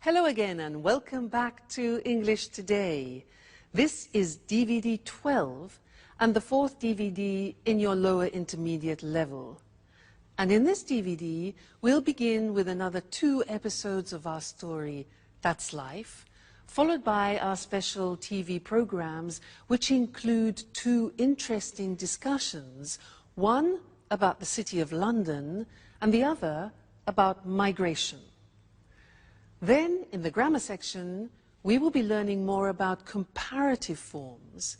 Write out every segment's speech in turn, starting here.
Hello again and welcome back to English Today. This is DVD 12 and the fourth DVD in your lower intermediate level. And in this DVD, we'll begin with another 2 episodes of our story, That's Life, followed by our special TV programs, which include 2 interesting discussions, one about the City of London and the other about migration. Then, in the grammar section, we will be learning more about comparative forms,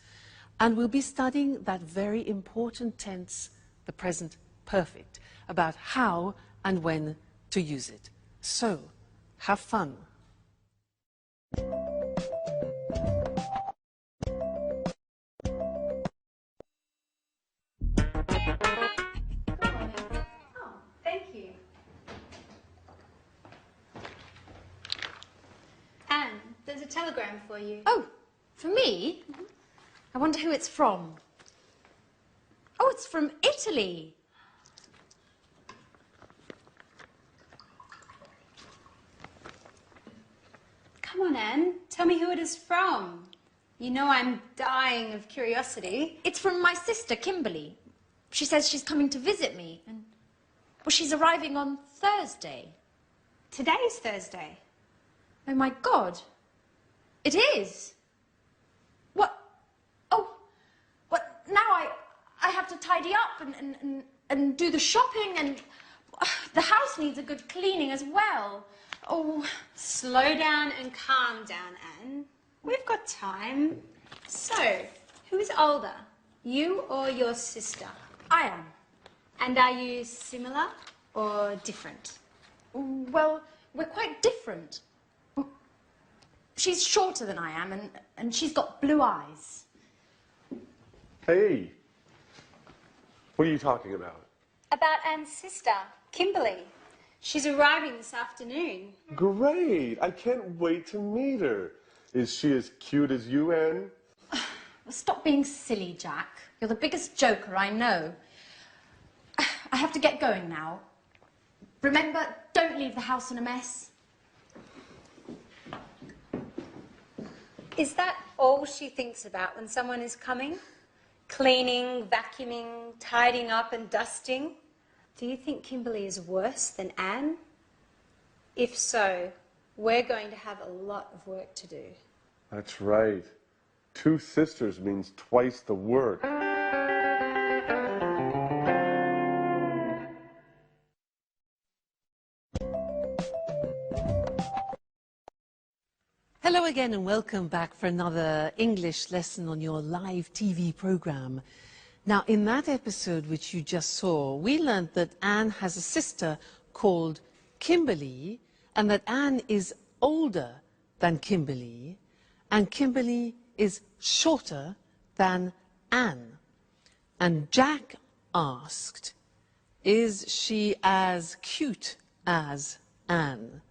and we'll be studying that very important tense, the present perfect, about how and when to use it. So, have fun. There's a telegram for you. Oh, for me? I wonder who it's from. Oh, it's from Italy. Come on, Anne. Tell me who it is from. You know I'm dying of curiosity. It's from my sister, Kimberly. She says she's coming to visit me. And, well, she's arriving on Thursday. Today's Thursday. Oh, my God. It is. What? Oh, what? Now I have to tidy up and do the shopping, and the house needs a good cleaning as well. Oh. Slow down and calm down, Anne. We've got time. So, who is older, you or your sister? I am. And are you similar or different? Well, we're quite different. She's shorter than I am, and she's got blue eyes. Hey, what are you talking about? About Anne's sister, Kimberly. She's arriving this afternoon. Great, I can't wait to meet her. Is she as cute as you, Anne? Well, stop being silly, Jack. You're the biggest joker I know. I have to get going now. Remember, don't leave the house in a mess. Is that all she thinks about when someone is coming? Cleaning, vacuuming, tidying up and dusting? Do you think Kimberly is worse than Anne? If so, we're going to have a lot of work to do. That's right. 2 sisters means twice the work. Hello again and welcome back for another English lesson on your live TV program. Now, in that episode which you just saw, we learned that Anne has a sister called Kimberly, and that Anne is older than Kimberly, and Kimberly is shorter than Anne. And Jack asked, is she as cute as Anne?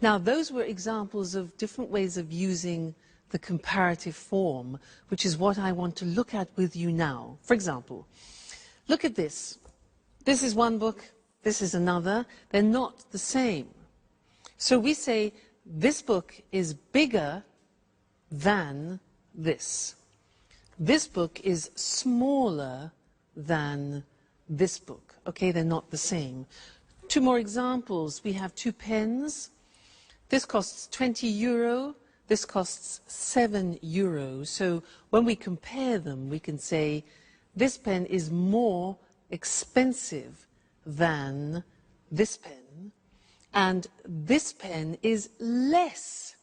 Now, those were examples of different ways of using the comparative form, which is what I want to look at with you now. For example, look at this. This is one book, this is another. They're not the same. So we say, this book is bigger than this. This book is smaller than this book. Okay, they're not the same. 2 more examples. We have 2 pens. This costs €20, this costs €7. So when we compare them, we can say this pen is more expensive than this pen, and this pen is less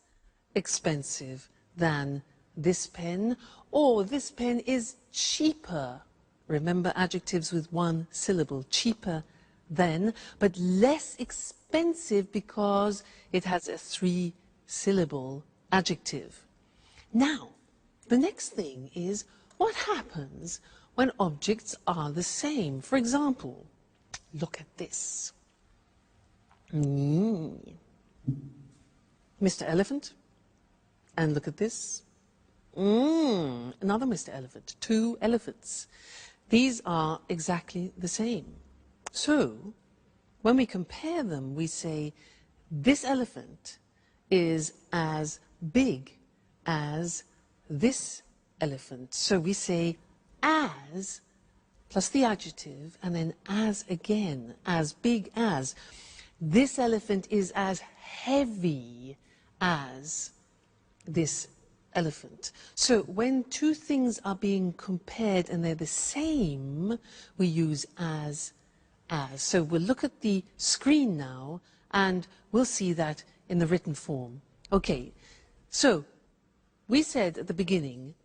expensive than this pen, or this pen is cheaper. Remember adjectives with 1 syllable, cheaper than, but less expensive because it has a 3-syllable adjective. Now, the next thing is what happens when objects are the same. For example, look at this. Mr. Elephant. And look at this. Another Mr. Elephant. 2 elephants. These are exactly the same. So, when we compare them, we say, this elephant is as big as this elephant. So we say as plus the adjective and then as again, as big as. This elephant is as heavy as this elephant. So when two things are being compared and they're the same, we use as. So we'll look at the screen now and we'll see that in the written form. Okay, so we said at the beginning,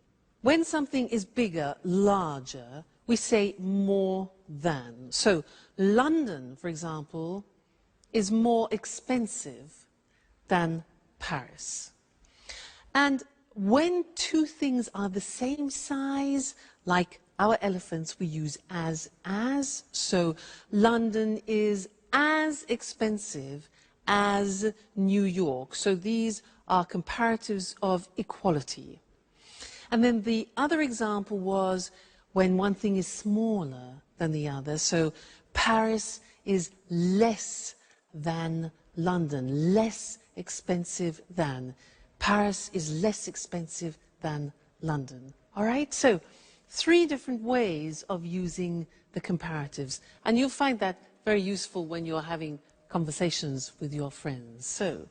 when something is bigger, larger, we say more than. So London, for example, is more expensive than Paris. And when two things are the same size, like our elephants, we use as. So London is as expensive as New York. So these are comparatives of equality. And then the other example was when one thing is smaller than the other. So Paris is less than London, less expensive than. Paris is less expensive than London. All right? So 3 different ways of using the comparatives. And you'll find that very useful when you're having conversations with your friends. So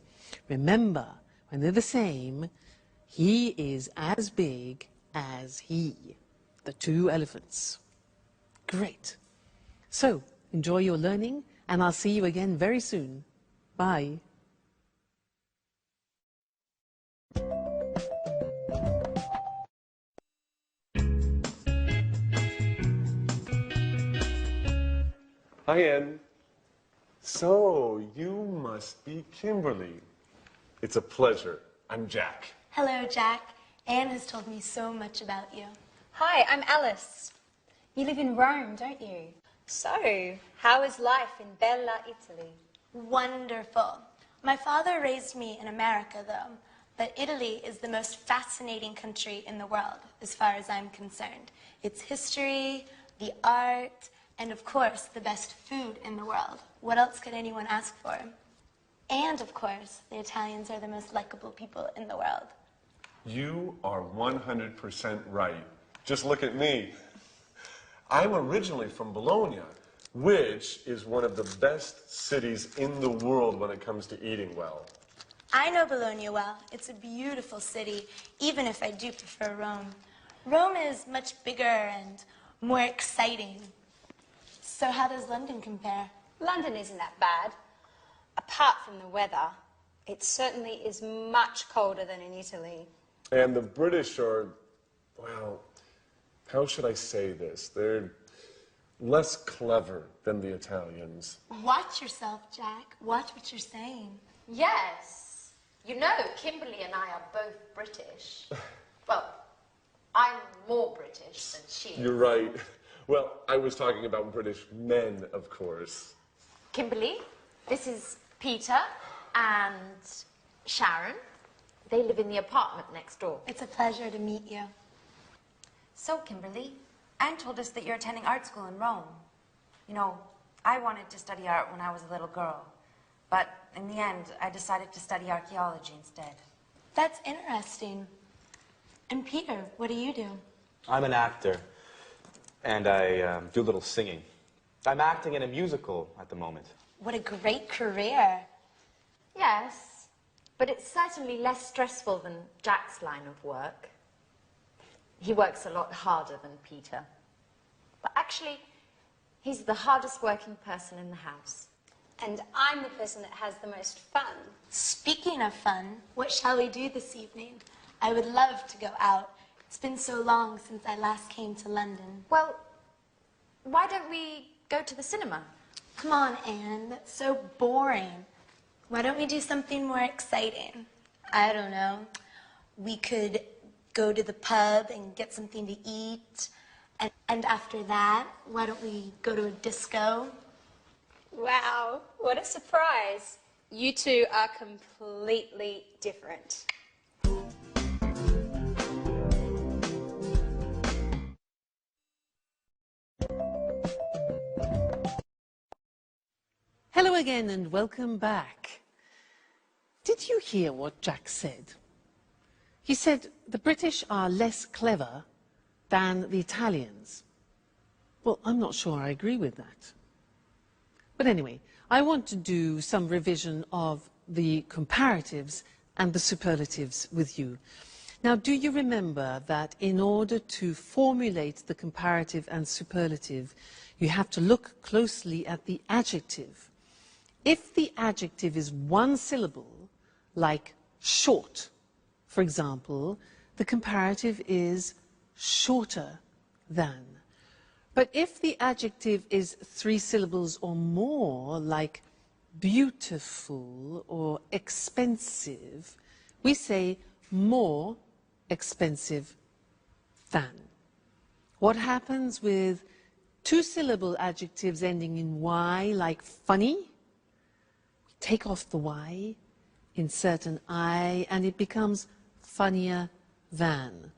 remember, when they're the same, he is as big as he. The 2 elephants. Great. So enjoy your learning, and I'll see you again very soon. Bye. Hi, Anne. So, you must be Kimberly. It's a pleasure. I'm Jack. Hello, Jack. Anne has told me so much about you. Hi, I'm Alice. You live in Rome, don't you? So, how is life in Bella, Italy? Wonderful. My father raised me in America, though, but Italy is the most fascinating country in the world, as far as I'm concerned. Its history, the art, and of course, the best food in the world. What else could anyone ask for? And of course, the Italians are the most likable people in the world. You are 100% right. Just look at me. I'm originally from Bologna, which is one of the best cities in the world when it comes to eating well. I know Bologna well. It's a beautiful city, even if I do prefer Rome. Rome is much bigger and more exciting. So how does London compare? London isn't that bad. Apart from the weather, it certainly is much colder than in Italy. And the British are, well, how should I say this? They're less clever than the Italians. Watch yourself, Jack. Watch what you're saying. Yes. You know, Kimberly and I are both British. Well, I'm more British than she is. You're right. Well, I was talking about British men, of course. Kimberly, this is Peter and Sharon. They live in the apartment next door. It's a pleasure to meet you. So, Kimberly, Anne told us that you're attending art school in Rome. You know, I wanted to study art when I was a little girl. But in the end, I decided to study archaeology instead. That's interesting. And Peter, what do you do? I'm an actor, and I do a little singing. I'm acting in a musical at the moment. What a great career. Yes, but it's certainly less stressful than Jack's line of work. He works a lot harder than Peter. But actually, he's the hardest working person in the house. And I'm the person that has the most fun. Speaking of fun, what shall we do this evening? I would love to go out. It's been so long since I last came to London. Well, why don't we go to the cinema? Come on, Anne, that's so boring. Why don't we do something more exciting? I don't know. We could go to the pub and get something to eat. And after that, why don't we go to a disco? Wow, what a surprise. You two are completely different. Hello again and welcome back. Did you hear what Jack said? He said the British are less clever than the Italians. Well, I'm not sure I agree with that. But anyway, I want to do some revision of the comparatives and the superlatives with you. Now, do you remember that in order to formulate the comparative and superlative, you have to look closely at the adjective? If the adjective is one syllable, like short, for example, the comparative is shorter than. But if the adjective is three syllables or more, like beautiful or expensive, we say more expensive than. What happens with two-syllable adjectives ending in Y, like funny? We take off the Y, insert an I, and it becomes funnier than.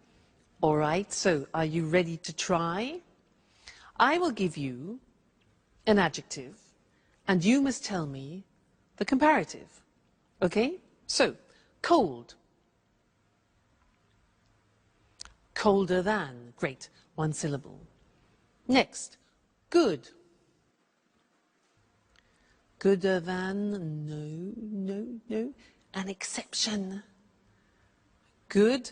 All right, so are you ready to try? I will give you an adjective, and you must tell me the comparative. Okay? So, cold. Colder than. Great. One syllable. Next, good. Gooder than. No, no, no. An exception. Good.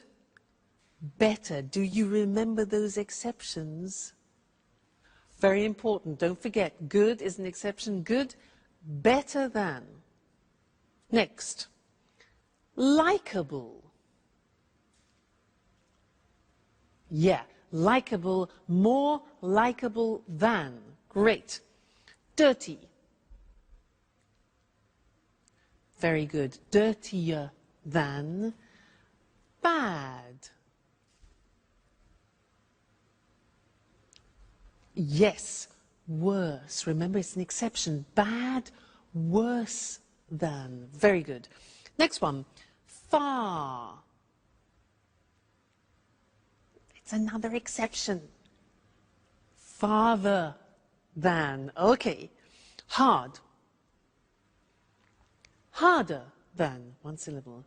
Better. Do you remember those exceptions? Very important. Don't forget, good is an exception. Good, better than. Next, likable. Yeah, likable, more likable than. Great. Dirty. Very good. Dirtier than. Bad. Yes, worse. Remember, it's an exception. Bad, worse than. Very good. Next one. Far. It's another exception. Farther than. Okay. Hard. Harder than. One syllable.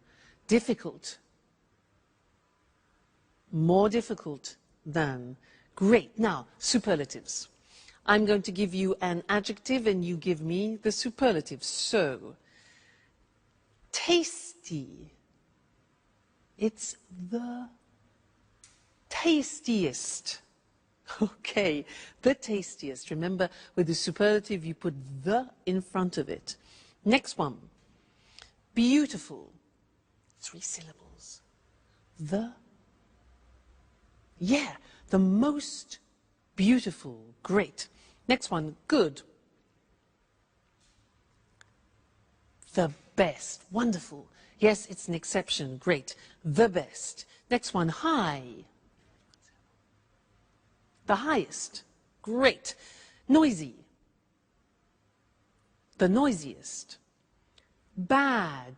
Difficult. More difficult than. Great. Now, superlatives. I'm going to give you an adjective and you give me the superlative. So, tasty. It's the tastiest. Okay, the tastiest. Remember, with the superlative, you put the in front of it. Next one. Beautiful. Three syllables. The. Yeah. The most beautiful. Great. Next one, good. The best. Wonderful. Yes, it's an exception. Great. The best. Next one, high. The highest. Great. Noisy. The noisiest. Bad.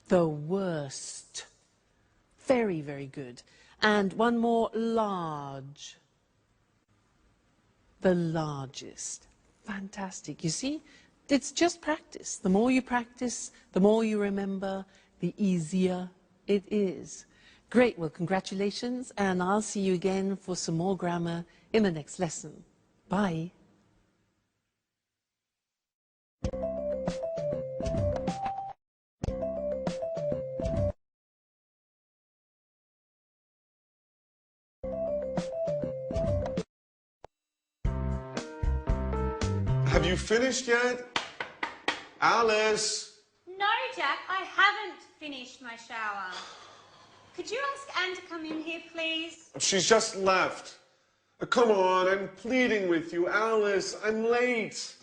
The worst. Very, very good. And one more, large. The largest. Fantastic. You see, it's just practice. The more you practice, the more you remember, the easier it is. Great. Well, congratulations, and I'll see you again for some more grammar in the next lesson. Bye. Have you finished yet? Alice! No, Jack, I haven't finished my shower. Could you ask Anne to come in here, please? She's just left. Come on, I'm pleading with you. Alice, I'm late.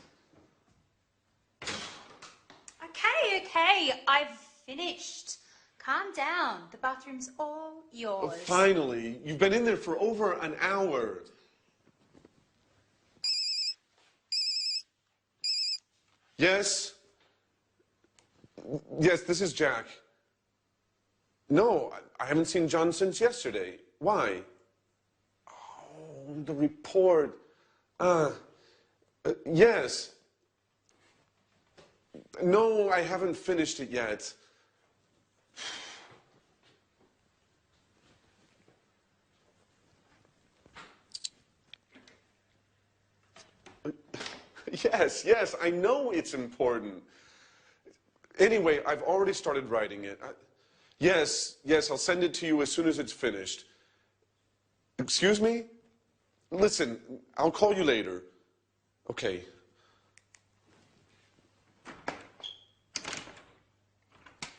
Okay, I've finished. Calm down. The bathroom's all yours. Oh, finally. You've been in there for over an hour. Yes? Yes, this is Jack. No, I haven't seen John since yesterday. Why? Oh, the report. Yes. No, I haven't finished it yet. Yes, I know it's important. Anyway, I've already started writing it. Yes, I'll send it to you as soon as it's finished. Excuse me? Listen, I'll call you later. Okay.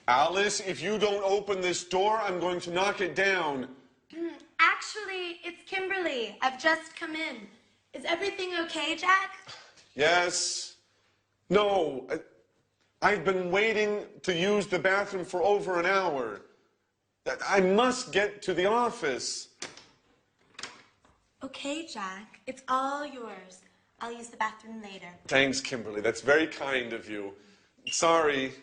Alice, if you don't open this door, I'm going to knock it down. Actually, it's Kimberly. I've just come in. Is everything okay, Jack? Yes. No. I've been waiting to use the bathroom for over an hour. I must get to the office. Okay, Jack. It's all yours. I'll use the bathroom later. Thanks, Kimberly. That's very kind of you. Sorry.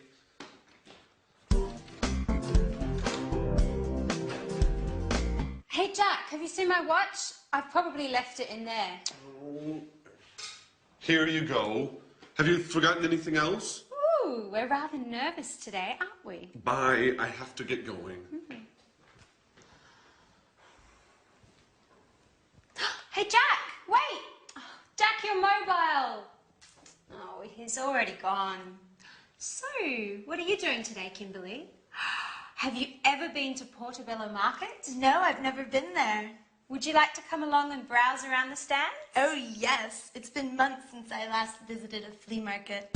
Hey, Jack, have you seen my watch? I've probably left it in there. Oh. Here you go. Have you forgotten anything else? Ooh, we're rather nervous today, aren't we? Bye. I have to get going. Hey, Jack, wait! Oh, Jack, your mobile! Oh, he's already gone. So, what are you doing today, Kimberly? Have you ever been to Portobello Market? No, I've never been there. Would you like to come along and browse around the stands? Oh, yes. It's been months since I last visited a flea market.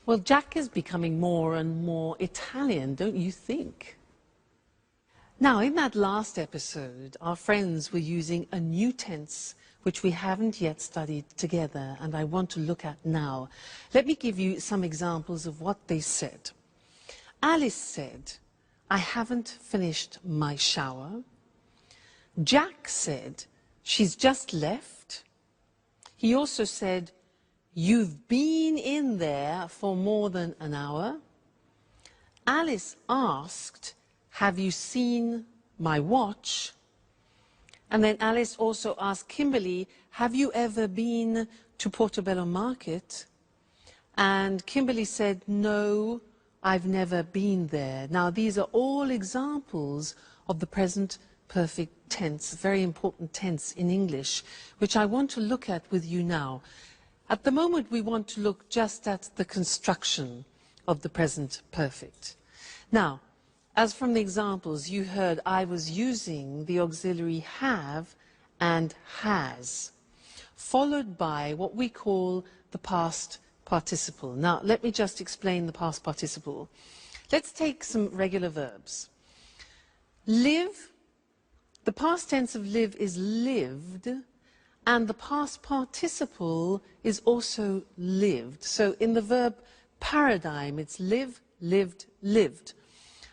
Well, Jack is becoming more and more Italian, don't you think? Now, in that last episode, our friends were using a new tense which we haven't yet studied together, and I want to look at now. Let me give you some examples of what they said. Alice said, I haven't finished my shower. Jack said, she's just left. He also said, you've been in there for more than an hour. Alice asked, have you seen my watch? And then Alice also asked Kimberly, have you ever been to Portobello Market? And Kimberly said, no, I've never been there. Now, these are all examples of the present perfect tense, very important tense in English, which I want to look at with you now. At the moment, we want to look just at the construction of the present perfect. Now, as from the examples you heard, I was using the auxiliary have and has, followed by what we call the past participle. Now, let me just explain the past participle. Let's take some regular verbs. Live, the past tense of live is lived, and the past participle is also lived. So in the verb paradigm, it's live, lived, lived.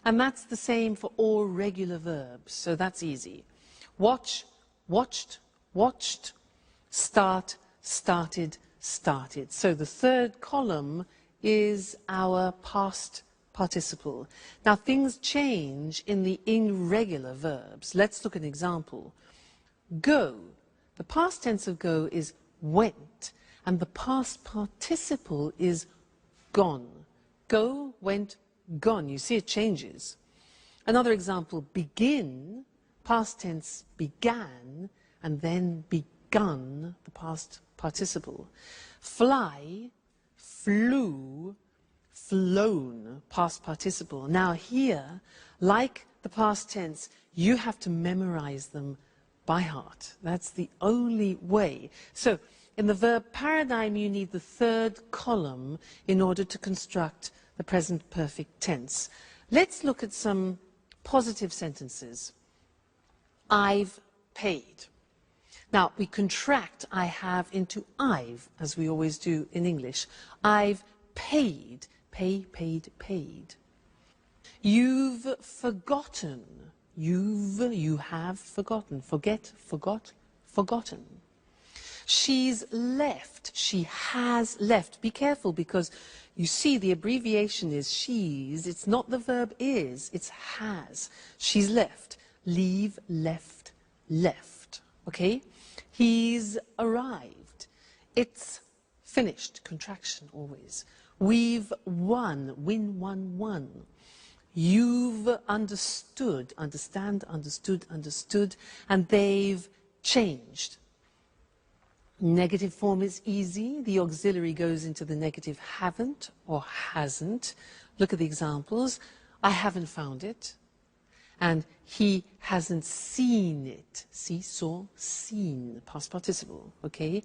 And that's the same for all regular verbs, so that's easy. Watch, watched, watched. Start, started, started. So the third column is our past participle. Now things change in the irregular verbs. Let's look at an example. Go. The past tense of go is went, and the past participle is gone. Go, went, gone. You see it changes. Another example, begin, past tense began, and then begun, the past participle. Fly, flew, flown, past participle. Now here, like the past tense, you have to memorize them by heart. That's the only way. So in the verb paradigm, you need the third column in order to construct the present perfect tense. Let's look at some positive sentences. I've paid. Now, we contract I have into I've, as we always do in English. I've paid. Pay, paid, paid. You've forgotten. You have forgotten. Forget, forgot, forgotten. She's left. She has left. Be careful, because you see the abbreviation is she's. It's not the verb is, it's has. She's left. Leave, left, left, okay? He's arrived. It's finished, contraction always. We've won, win, won, won. You've understood, understand, understood, understood, and they've changed. Negative form is easy. The auxiliary goes into the negative haven't or hasn't. Look at the examples. I haven't found it. And he hasn't seen it. See, saw, seen, past participle, okay?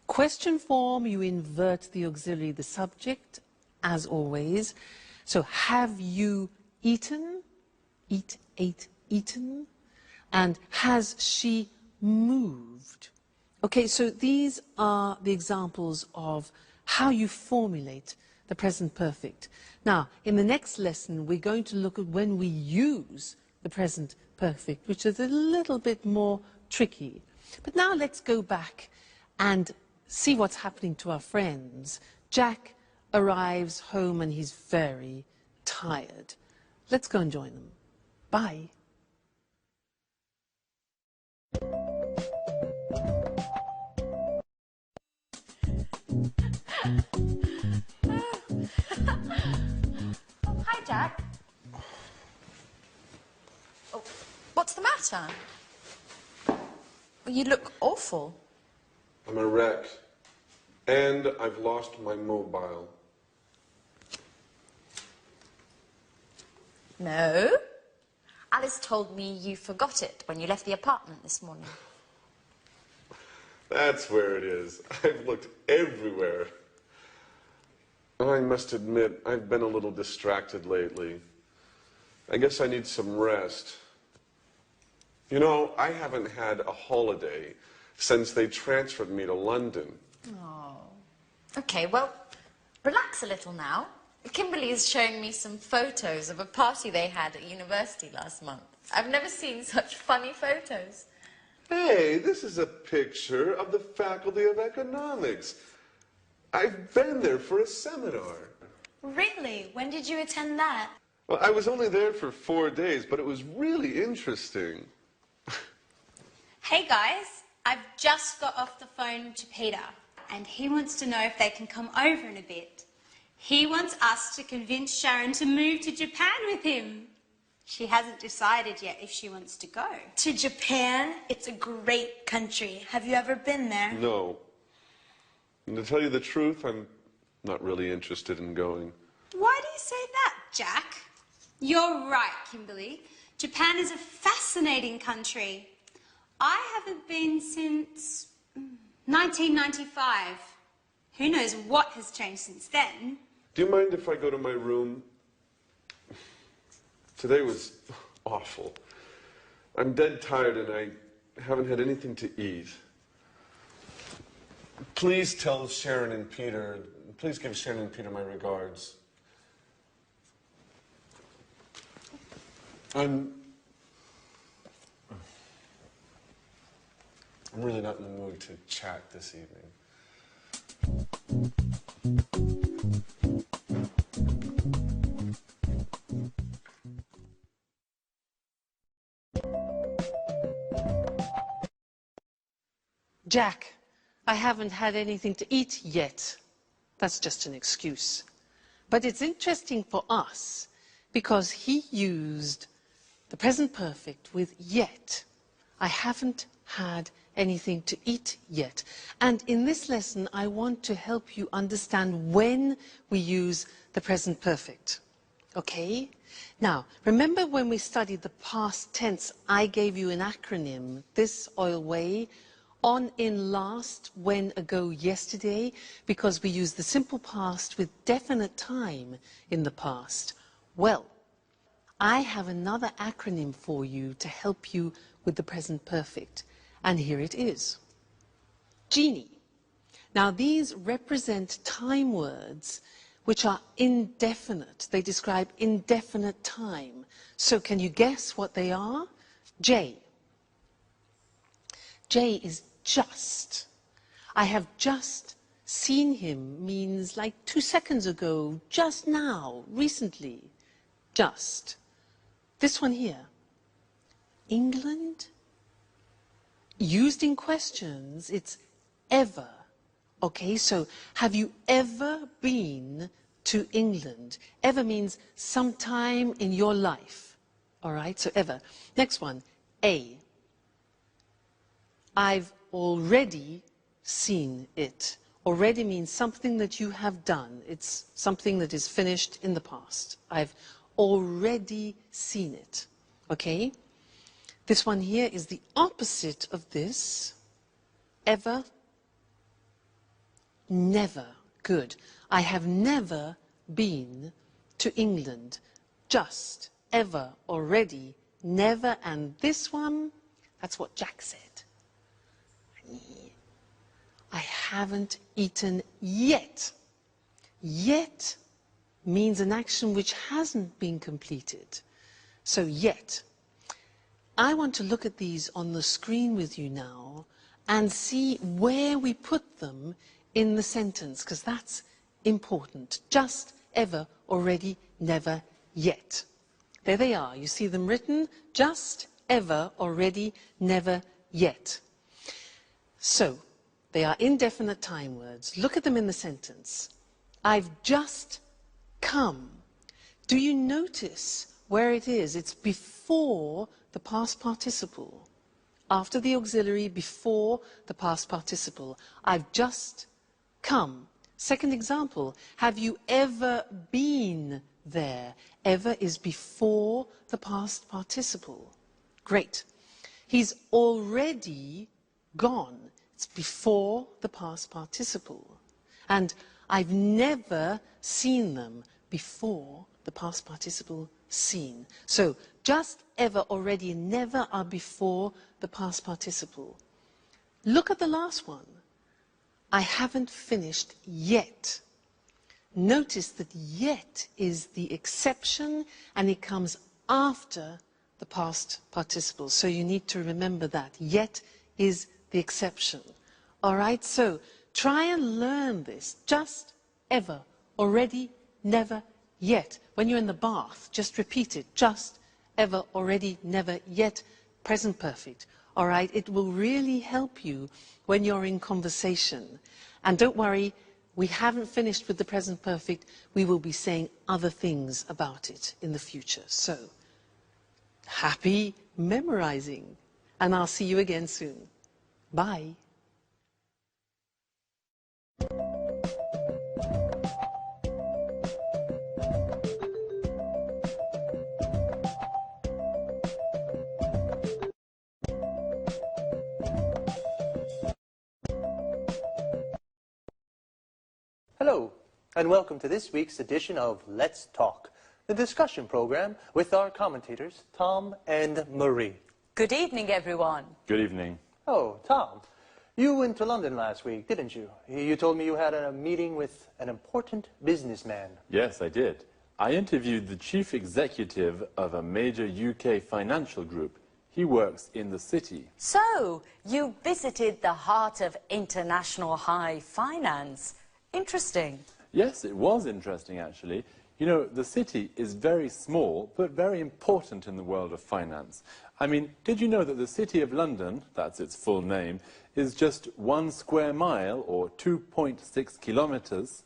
Question form, you invert the auxiliary, the subject, as always. So, have you eaten? Eat, ate, eaten. And has she moved? Okay, so these are the examples of how you formulate the present perfect. Now, in the next lesson, we're going to look at when we use the present perfect, which is a little bit more tricky. But now let's go back and see what's happening to our friends. Jack arrives home and he's very tired. Let's go and join them. Bye. Oh, hi, Jack. Oh, what's the matter? You look awful. I'm a wreck. And I've lost my mobile. No. Alice told me you forgot it when you left the apartment this morning. That's where it is. I've looked everywhere. I must admit, I've been a little distracted lately. I guess I need some rest. You know, I haven't had a holiday since they transferred me to London. Oh. Okay, well, relax a little now. Kimberly's showing me some photos of a party they had at university last month. I've never seen such funny photos. Hey, this is a picture of the Faculty of Economics. I've been there for a seminar. Really? When did you attend that? Well, I was only there for 4 days, but it was really interesting. Hey guys, I've just got off the phone to Peter, and he wants to know if they can come over in a bit. He wants us to convince Sharon to move to Japan with him. She hasn't decided yet if she wants to go. To Japan? It's a great country. Have you ever been there? No. And to tell you the truth, I'm not really interested in going. Why do you say that, Jack? You're right, Kimberly. Japan is a fascinating country. I haven't been since 1995. Who knows what has changed since then? Do you mind if I go to my room? Today was awful. I'm dead tired and I haven't had anything to eat. Please tell Sharon and Peter, please give Sharon and Peter my regards. I'm really not in the mood to chat this evening. Jack, I haven't had anything to eat yet. That's just an excuse. But it's interesting for us because he used the present perfect with yet. I haven't had anything to eat yet. And in this lesson, I want to help you understand when we use the present perfect. Okay? Now, remember when we studied the past tense, I gave you an acronym, this, oil, way, on, in, last, when, ago, yesterday, because we use the simple past with definite time in the past. Well, I have another acronym for you to help you with the present perfect. And here it is. Genie. Now, these represent time words which are indefinite. They describe indefinite time. So can you guess what they are? J. J is just. I have just seen him means like 2 seconds ago, just now, recently. Just. This one here. England? used in questions, it's ever. Okay, so have you ever been to England? Ever means sometime in your life. All right, so ever. Next one, A. I've already seen it. Already means something that you have done. It's something that is finished in the past. I've already seen it. Okay? This one here is the opposite of this. Ever. Never. Good. I have never been to England. Just. Ever. Already. Never. And this one, that's what Jack said. I haven't eaten yet. Yet means an action which hasn't been completed. So yet. I want to look at these on the screen with you now and see where we put them in the sentence, because that's important. Just, ever, already, never, yet. There they are. You see them written. Just, ever, already, never, yet. So, they are indefinite time words. Look at them in the sentence. I've just come. Do you notice where it is? It's before the past participle. After the auxiliary, before the past participle. I've just come. Second example, have you ever been there? Ever is before the past participle. Great. He's already gone. It's before the past participle. And I've never seen them before the past participle seen. So just, ever, already, never are before the past participle. Look at the last one. I haven't finished yet. Notice that yet is the exception and it comes after the past participle. So you need to remember that. Yet is the exception. All right, so try and learn this. Just, ever, already, never, yet. When you're in the bath, just repeat it. Just, ever, already, never, yet, present perfect. All right, it will really help you when you're in conversation. And don't worry, we haven't finished with the present perfect. We will be saying other things about it in the future. So, happy memorizing. And I'll see you again soon. Bye. Hello, and welcome to this week's edition of Let's Talk, the discussion program with our commentators, Tom and Marie. Good evening, everyone. Good evening. Oh, Tom, you went to London last week, didn't you? You told me you had a meeting with an important businessman. Yes, I did. I interviewed the chief executive of a major UK financial group. He works in the city. So, you visited the heart of international high finance. Interesting. Yes, it was interesting, actually. You know, the city is very small, but very important in the world of finance. I mean, did you know that the City of London, that's its full name, is just 1 square mile, or 2.6 kilometers,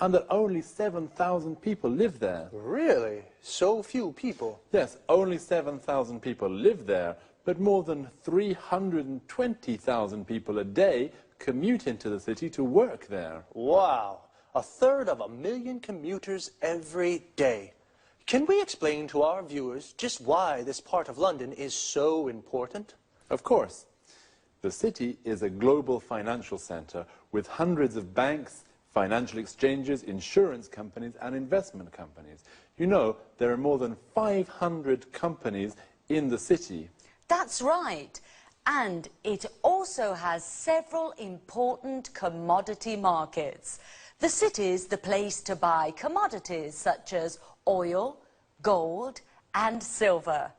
and that only 7,000 people live there? Really? So few people? Yes, only 7,000 people live there, but more than 320,000 people a day commute into the city to work there. Wow, 1/3 of a million commuters every day. Can we explain to our viewers just why this part of London is so important? Of course. The city is a global financial centre with hundreds of banks, financial exchanges, insurance companies and investment companies. You know, there are more than 500 companies in the city. That's right. And it also has several important commodity markets. The city's the place to buy commodities such as oil, gold and silver.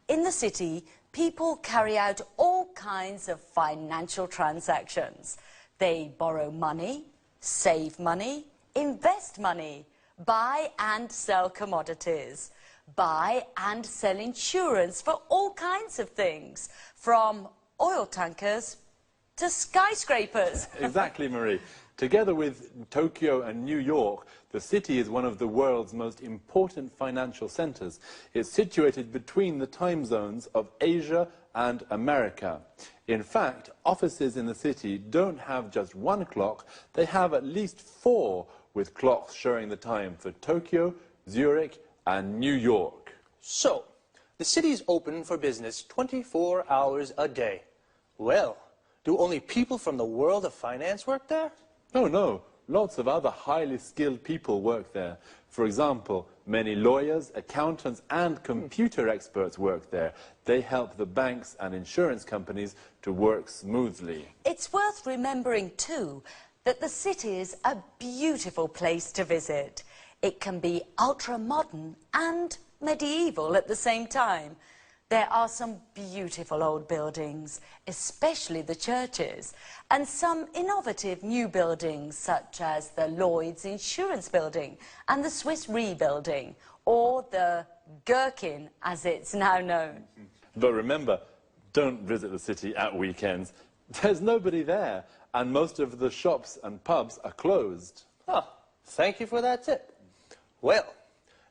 In the city, people carry out all kinds of financial transactions. They borrow money, save money, invest money, buy and sell commodities, buy and sell insurance for all kinds of things, from oil tankers to skyscrapers. Exactly, Marie. Together with Tokyo and New York, the city is one of the world's most important financial centers. It's situated between the time zones of Asia and America. In fact, offices in the city don't have just one clock, they have at least 4, with clocks showing the time for Tokyo, Zurich and New York. So, the city is open for business 24 hours a day. Well, do only people from the world of finance work there? Oh, no. Lots of other highly skilled people work there. For example, many lawyers, accountants and computer experts work there. They help the banks and insurance companies to work smoothly. It's worth remembering, too, that the city is a beautiful place to visit. It can be ultra-modern and medieval at the same time. There are some beautiful old buildings, especially the churches, and some innovative new buildings such as the Lloyd's Insurance Building and the Swiss Re Building, or the Gherkin as it's now known. But remember, don't visit the city at weekends. There's nobody there, and most of the shops and pubs are closed. Ah, thank you for that tip. Well,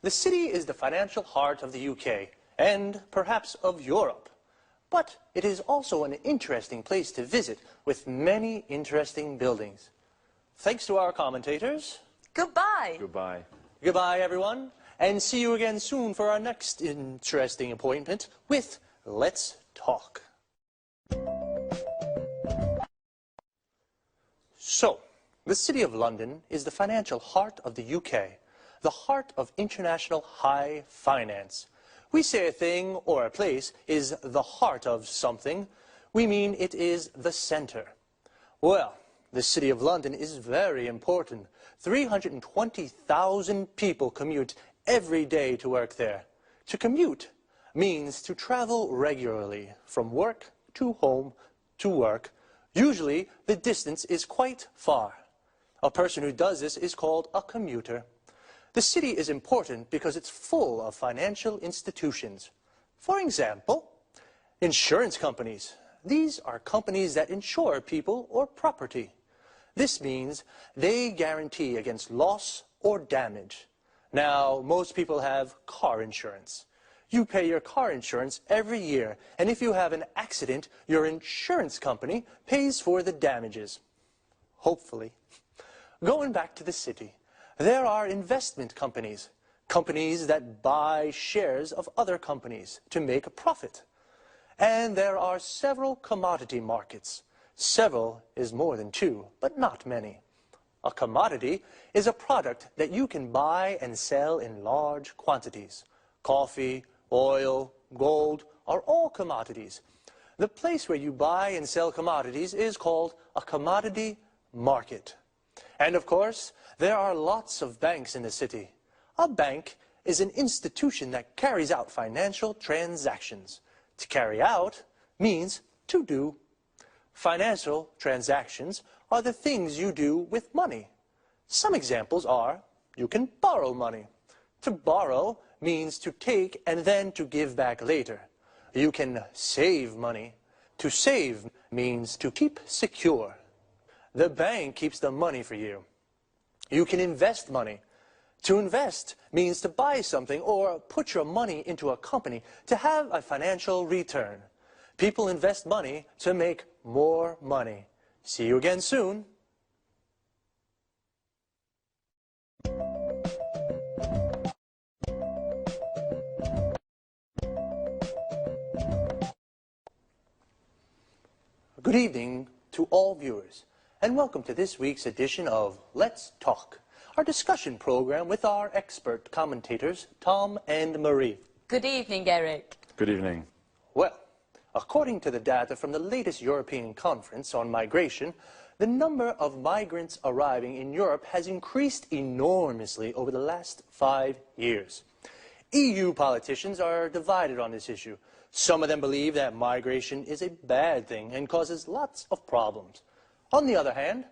the city is the financial heart of the UK, and perhaps of Europe. But it is also an interesting place to visit with many interesting buildings. Thanks to our commentators. Goodbye. Goodbye. Goodbye, everyone, and see you again soon for our next interesting appointment with Let's Talk. So, the City of London is the financial heart of the UK, the heart of international high finance. We say a thing or a place is the heart of something, we mean it is the center. Well, the City of London is very important. 320,000 people commute every day to work there. To commute means to travel regularly from work to home to work. Usually, the distance is quite far. A person who does this is called a commuter. The city is important because it's full of financial institutions. For example, insurance companies. These are companies that insure people or property. This means they guarantee against loss or damage. Now, most people have car insurance. You pay your car insurance every year, and if you have an accident, your insurance company pays for the damages. Hopefully. Going back to the city, there are investment companies, companies that buy shares of other companies to make a profit. And there are several commodity markets. Several is more than 2, but not many. A commodity is a product that you can buy and sell in large quantities. Coffee, oil, gold are all commodities. The place where you buy and sell commodities is called a commodity market. And of course, there are lots of banks in the city. A bank is an institution that carries out financial transactions. To carry out means to do. Financial transactions are the things you do with money. Some examples are, you can borrow money. To borrow means to take and then to give back later. You can save money. To save means to keep secure. The bank keeps the money for you. You can invest money. To invest means to buy something or put your money into a company to have a financial return. People invest money to make more money. See you again soon. Good evening to all viewers, and welcome to this week's edition of Let's Talk, our discussion program with our expert commentators, Tom and Marie. Good evening, Eric. Good evening. Well, according to the data from the latest European Conference on Migration, the number of migrants arriving in Europe has increased enormously over the last 5 years. EU politicians are divided on this issue. Some of them believe that migration is a bad thing and causes lots of problems. On the other hand,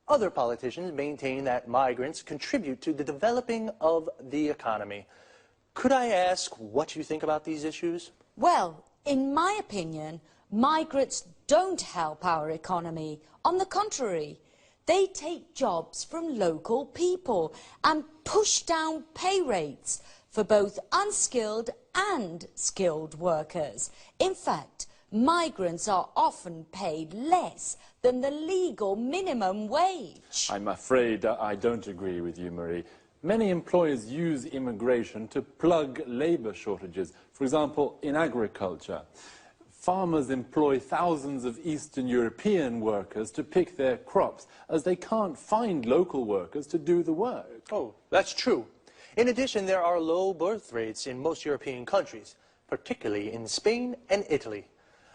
other politicians maintain that migrants contribute to the developing of the economy. Could I ask what you think about these issues? Well, in my opinion, Migrants don't help our economy. On the contrary, they take jobs from local people and push down pay rates for both unskilled and skilled workers. In fact, migrants are often paid less than the legal minimum wage. I'm afraid I don't agree with you, Marie. Many employers use immigration to plug labour shortages, for example, in agriculture. Farmers employ thousands of Eastern European workers to pick their crops, as they can't find local workers to do the work. Oh, that's true. In addition, there are low birth rates in most European countries, particularly in Spain and Italy.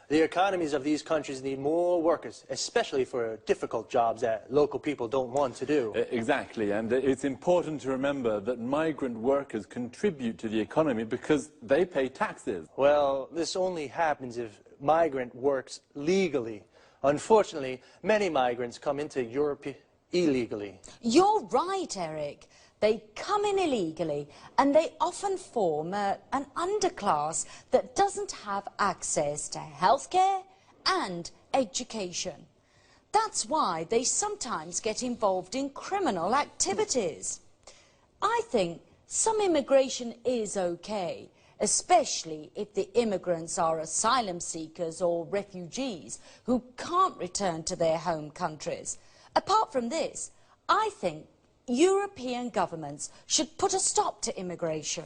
The economies of these countries need more workers, especially for difficult jobs that local people don't want to do. Exactly, and it's important to remember that migrant workers contribute to the economy because they pay taxes. Well, this only happens if migrant works legally. Unfortunately, many migrants come into Europe illegally. You're right, Eric. They come in illegally and they often form an underclass that doesn't have access to healthcare and education. That's why they sometimes get involved in criminal activities. I think some immigration is okay, especially if the immigrants are asylum seekers or refugees who can't return to their home countries. Apart from this, I think European governments should put a stop to immigration.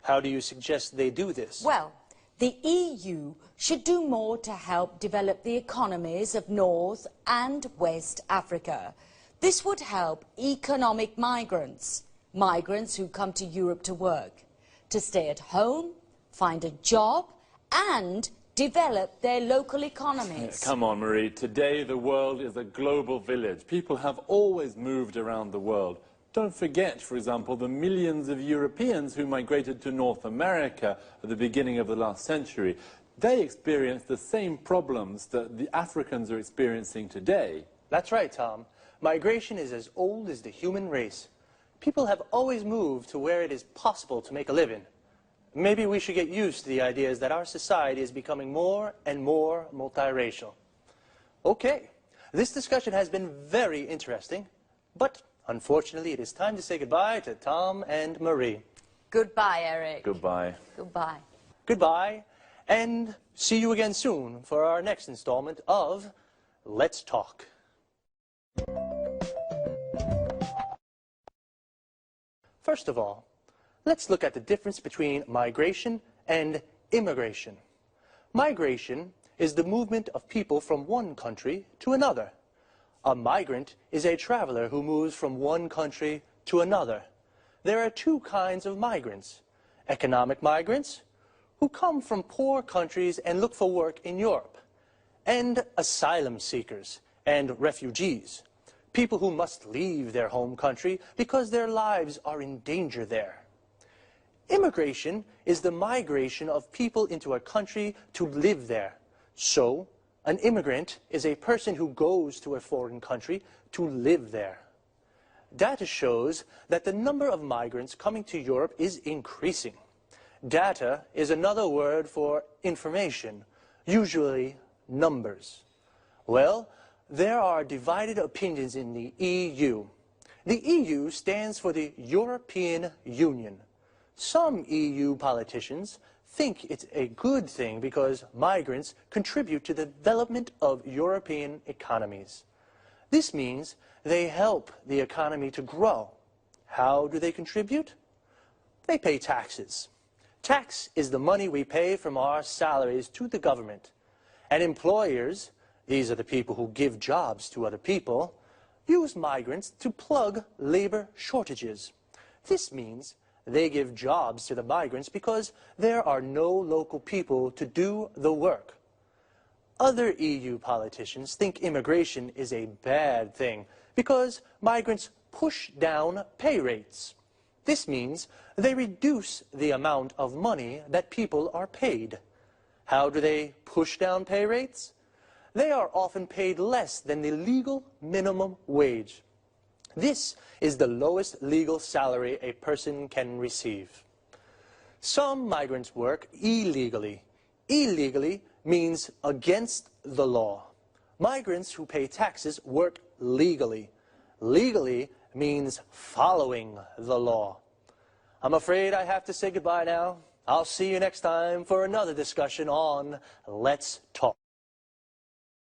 How do you suggest they do this? Well, the EU should do more to help develop the economies of North and West Africa. This would help economic migrants, migrants who come to Europe to work, to stay at home, find a job and develop their local economies. Come on, Marie. Today the world is a global village. People have always moved around the world. Don't forget, for example, the millions of Europeans who migrated to North America at the beginning of the last century. They experienced the same problems that the Africans are experiencing today. That's right, Tom. Migration is as old as the human race. People have always moved to where it is possible to make a living. Maybe we should get used to the ideas that our society is becoming more and more multiracial. Okay, this discussion has been very interesting, but unfortunately it is time to say goodbye to Tom and Marie. Goodbye, Eric. Goodbye. Goodbye. Goodbye, and see you again soon for our next installment of Let's Talk. First of all, let's look at the difference between migration and immigration. Migration is the movement of people from one country to another. A migrant is a traveler who moves from one country to another. There are two kinds of migrants: economic migrants, who come from poor countries and look for work in Europe, and asylum seekers and refugees, people who must leave their home country because their lives are in danger there. Immigration is the migration of people into a country to live there. So, an immigrant is a person who goes to a foreign country to live there. Data shows that the number of migrants coming to Europe is increasing. Data is another word for information, usually numbers. Well, there are divided opinions in the EU. The EU stands for the European Union. Some EU politicians think it's a good thing because migrants contribute to the development of European economies. This means they help the economy to grow. How do they contribute? They pay taxes. Tax is the money we pay from our salaries to the government. And employers, these are the people who give jobs to other people, use migrants to plug labor shortages. This means they give jobs to the migrants because there are no local people to do the work. Other EU politicians think immigration is a bad thing because migrants push down pay rates. This means they reduce the amount of money that people are paid. How do they push down pay rates? They are often paid less than the legal minimum wage. This is the lowest legal salary a person can receive. Some migrants work illegally. Illegally means against the law. Migrants who pay taxes work legally. Legally means following the law. I'm afraid I have to say goodbye now. I'll see you next time for another discussion on Let's Talk.